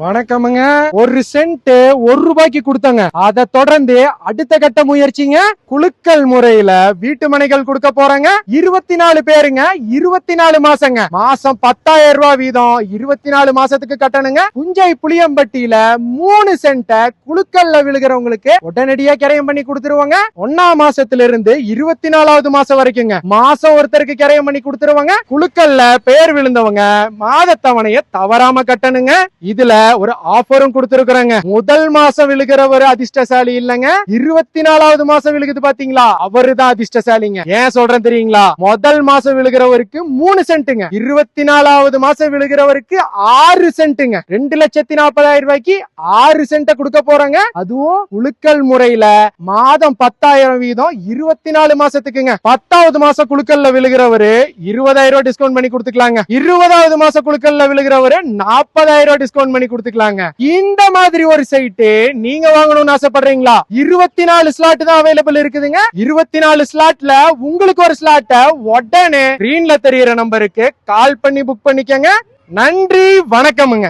வணக்கமுங்க. ஒரு சென்ட் ₹1 கொடுத்தாங்க. அதை தொடர்ந்து அடுத்த கட்ட முயற்சிங்க குலுக்கல் முறையில வீட்டு மனைகள் கொடுக்க போறாங்க. 24 பேருங்க, 24 மாசங்க. மாசம் ₹10,000 வீதம் 24 மாசத்துக்கு கட்டணுங்க. புஞ்சை புளியம்பட்டியில 3 சென்ட குலுக்கல்ல விழுகிறவங்களுக்கு உடனடியா கிரயம் பண்ணி கொடுத்துருவாங்க. 1ஆம் மாசத்துல இருந்து 24வது மாசம் வரைக்குங்க மாசம் ஒருத்தருக்கு கிரயம் பண்ணி கொடுத்துருவாங்க. குலுக்கல்ல பேர் விழுந்தவங்க மாத தவணைய தவறாம கட்டணுங்க. இதுல ஒரு ஆஃபரும் கொடுத்திருக்காங்க. முதல் மாசம் விழுகிறவர் அதிர்ஷ்டசாலி இல்லங்க, 24வது மாசம் விழுகுது பாத்தீங்களா, அவருதான் அதிர்ஷ்டசாலிங்க. ஏன் சொல்றேன் தெரியுங்களா? முதல் மாசம் விழுகிறவருக்கு 3 சென்ட்டுங்க, 24வது மாசம் விழுகிறவருக்கு 6 சென்ட்டுங்க. 2,40,000 6 சென்ட் கொடுக்க போறாங்க. அதுவும் குலுக்கல் முறையில மாதம் 10,000 வீதம் 24 மாசத்துக்குங்க. 10வது மாசம் குலுக்கல்ல விழுகிறவரு 20,000 டிஸ்கவுண்ட் பண்ணி கொடுத்துக்கலாங்க. 20வது மாசம் குலுக்கல்ல விழுகிறவரு 40,000 டிஸ்கவுண்ட் பண்ணி கொடுத்துக்கலாங்க. இந்த மாதிரி ஒரு சைட் நீங்க வாங்கணும்னு ஆசைப்படுறீங்களா? 24 ஸ்லாட் தான் அவைலபிள் இருக்குதுங்க. 24 ஸ்லாட்ல உங்களுக்கு ஒரு ஸ்லாட்ட உடனே ஸ்கிரீன்ல தெரியுற நம்பருக்கு கால் பண்ணி புக் பண்ணிக்கங்க. நன்றி, வணக்கமுங்க.